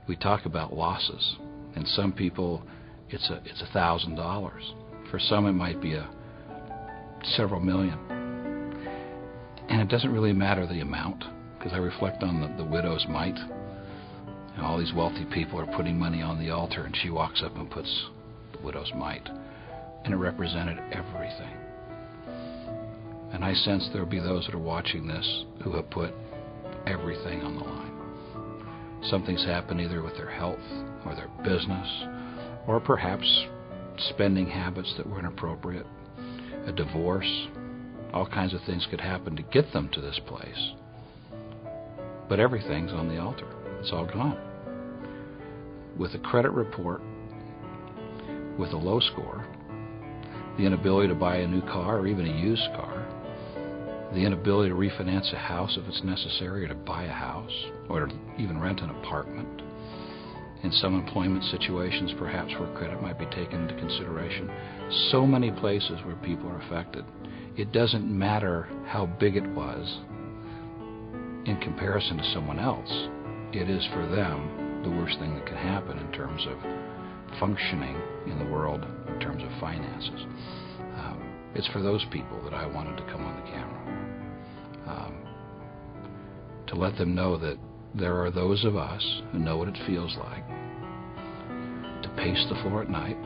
We talk about losses, and some people it's $1,000. For some it might be several million. And it doesn't really matter the amount, because I reflect on the widow's mite. And all these wealthy people are putting money on the altar, and she walks up and puts the widow's mite. And it represented everything. And I sense there will be those that are watching this who have put everything on the line. Something's happened either with their health or their business, or perhaps spending habits that were inappropriate, a divorce. All kinds of things could happen to get them to this place. But everything's on the altar. It's all gone. With a credit report, with a low score, the inability to buy a new car or even a used car, the inability to refinance a house if it's necessary, or to buy a house, or to even rent an apartment. In some employment situations, perhaps where credit might be taken into consideration. So many places where people are affected. It doesn't matter how big it was in comparison to someone else. It is for them the worst thing that can happen in terms of functioning in the world, in terms of finances. It's for those people that I wanted to come on the camera. To let them know that there are those of us who know what it feels like to pace the floor at night,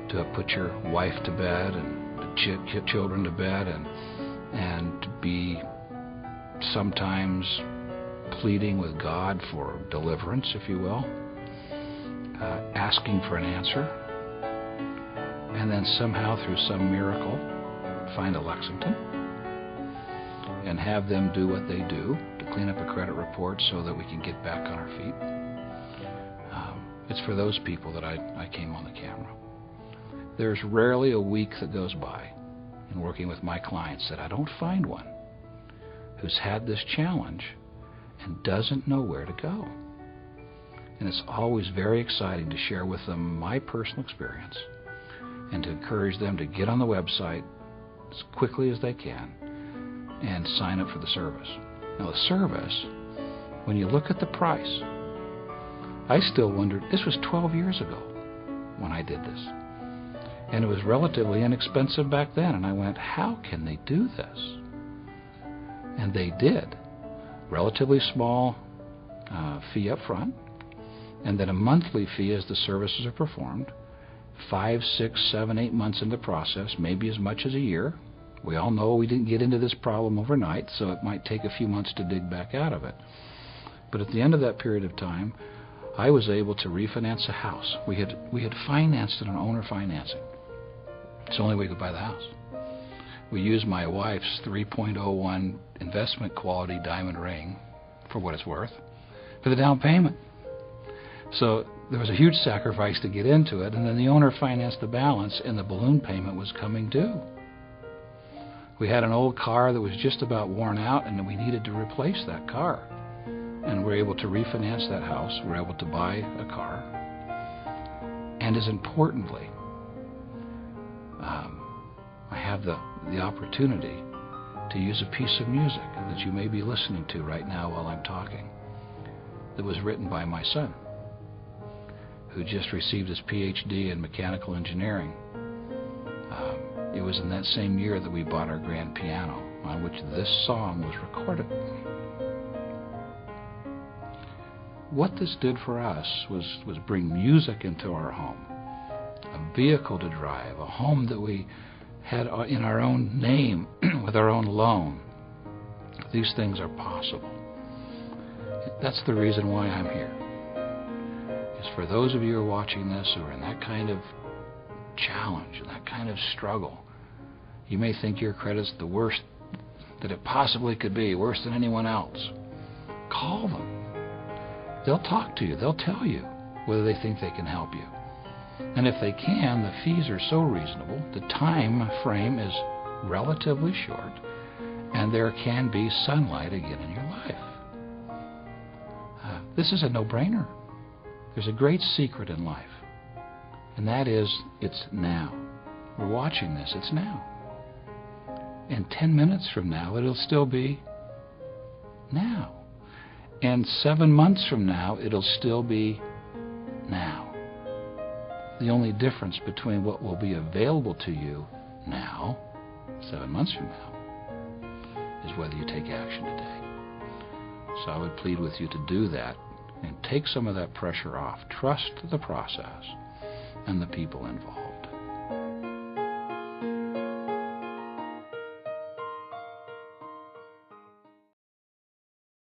to have put your wife to bed and to children to bed, and to be sometimes pleading with God for deliverance, if you will, asking for an answer, and then somehow through some miracle find a Lexington and have them do what they do to clean up a credit report so that we can get back on our feet. It's for those people that I came on the camera. There's rarely a week that goes by in working with my clients that I don't find one who's had this challenge and doesn't know where to go. And it's always very exciting to share with them my personal experience and to encourage them to get on the website as quickly as they can and sign up for the service. Now, the service, when you look at the price, I still wondered, this was 12 years ago when I did this. And it was relatively inexpensive back then. And I went, how can they do this? And they did. Relatively small fee up front, and then a monthly fee as the services are performed. 5, 6, 7, 8 months in the process, maybe as much as a year. We all know we didn't get into this problem overnight, so it might take a few months to dig back out of it. But at the end of that period of time, I was able to refinance a house. We had financed it on owner financing. It's the only way we could buy the house. We used my wife's 3.01 investment quality diamond ring, for what it's worth, for the down payment. So there was a huge sacrifice to get into it, and then the owner financed the balance, and the balloon payment was coming due. We had an old car that was just about worn out, and we needed to replace that car. And we're able to refinance that house. We're able to buy a car. And as importantly, I have the opportunity to use a piece of music that you may be listening to right now while I'm talking, that was written by my son, who just received his PhD in mechanical engineering. It was in that same year that we bought our grand piano, on which this song was recorded. What this did for us was bring music into our home, a vehicle to drive, a home that we had in our own name, with our own loan. These things are possible. That's the reason why I'm here. It's for those of you who are watching this who are in that kind of challenge and that kind of struggle. You may think your credit's the worst that it possibly could be, worse than anyone else. Call them. They'll talk to you. They'll tell you whether they think they can help you. And if they can, the fees are so reasonable, the time frame is relatively short, and there can be sunlight again in your life. This is a no-brainer. There's a great secret in life, and that is it's now. We're watching this. It's now. And 10 minutes from now, it'll still be now. And 7 months from now, it'll still be now. The only difference between what will be available to you now, 7 months from now, is whether you take action today. So I would plead with you to do that and take some of that pressure off. Trust the process and the people involved.